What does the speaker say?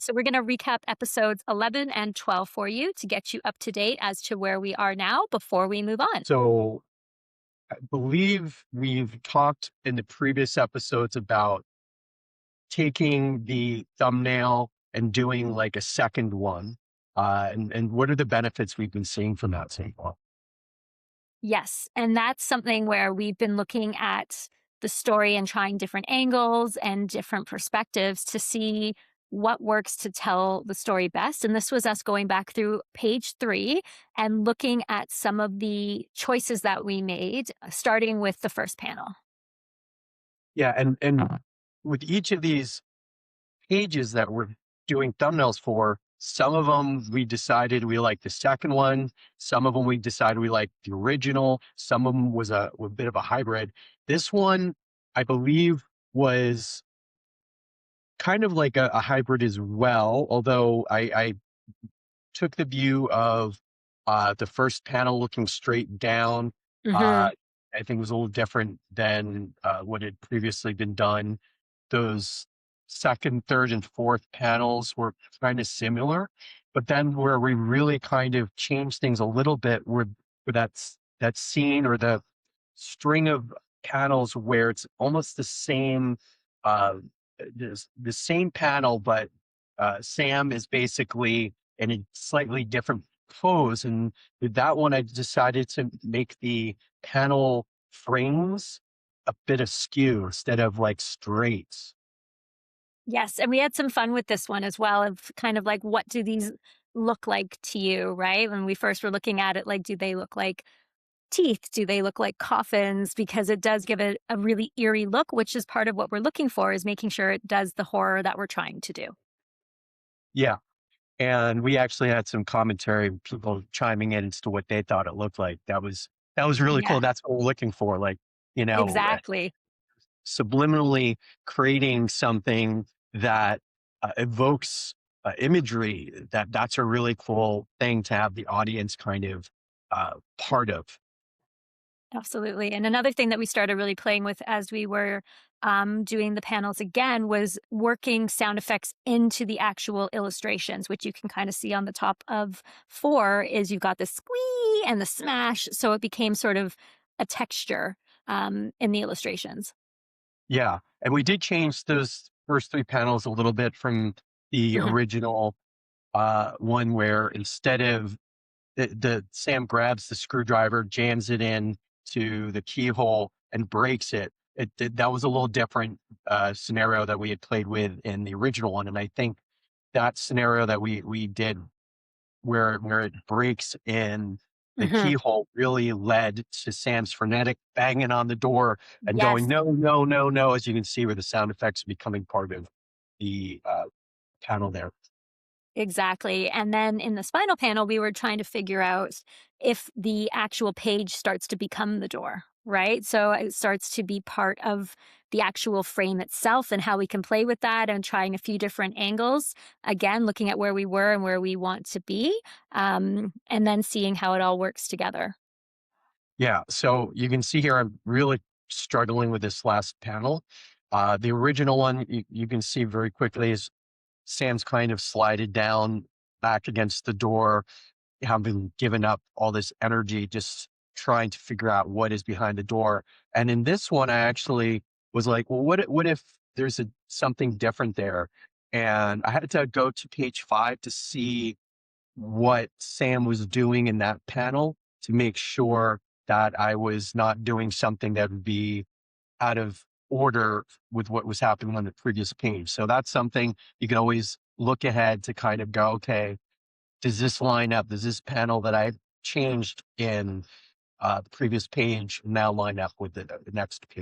So, we're going to recap episodes 11 and 12 for you to get you up to date as to where we are now before we move on. So I believe we've talked in the previous episodes about taking the thumbnail and doing like a second one. And what are the benefits we've been seeing from that so far? Yes. And that's something where we've been looking at the story and trying different angles and different perspectives to see what works to tell the story best. And this was us going back through page 3 and looking at some of the choices that we made, starting with the first panel. Yeah, and with each of these pages that we're doing thumbnails for, some of them we decided we like the second one, some of them we decided we like the original, some of them was a bit of a hybrid. This one, I believe, was kind of like a hybrid as well, although I took the view of the first panel looking straight down. Hmm. Uh, I think it was a little different than what had previously been done. Those second, third, and fourth panels were kind of similar, but then where we really kind of changed things a little bit were that scene or the string of panels where it's almost the same, uh, the same panel, but Sam is basically in a slightly different pose. And with that one, I decided to make the panel frames a bit askew instead of like straight. Yes, and we had some fun with this one as well of kind of like, what do these look like to you, right? When we first were looking at it, like, do they look like teeth? Do they look like coffins? Because it does give it a really eerie look, which is part of what we're looking for, is making sure it does the horror that we're trying to do. Yeah. And we actually had some commentary, people chiming in as to what they thought it looked like. That was really cool. Yeah, That's what we're looking for. Like, you know, exactly. subliminally creating something that evokes imagery. That's a really cool thing to have the audience kind of part of. Absolutely. And another thing that we started really playing with as we were doing the panels again was working sound effects into the actual illustrations, which you can kind of see on the top of 4 is you've got the squee and the smash. So it became sort of a texture in the illustrations. Yeah, and we did change those first 3 panels a little bit from the Mhm. original one where instead of the Sam grabs the screwdriver, jams it in to the keyhole and breaks it. That was a little different scenario that we had played with in the original one, and I think that scenario that we did where it breaks in the Mhm. keyhole really led to Sam's frenetic banging on the door and going, Yes. "No, no, no, no," as you can see where the sound effects are becoming part of the panel there. Exactly. And then in the spinal panel, we were trying to figure out if the actual page starts to become the door, right? So it starts to be part of the actual frame itself and how we can play with that and trying a few different angles. Again, looking at where we were and where we want to be, and then seeing how it all works together. Yeah, so you can see here I'm really struggling with this last panel. The original one you can see very quickly is Sam's kind of slided down back against the door, having given up all this energy, just trying to figure out what is behind the door. And in this one, I actually was like, well, what if there's something different there? And I had to go to page 5 to see what Sam was doing in that panel to make sure that I was not doing something that would be out of order with what was happening on the previous page. So that's something you can always look ahead to kind of go, okay, does this line up? Does this panel that I changed in the previous page now line up with the next page?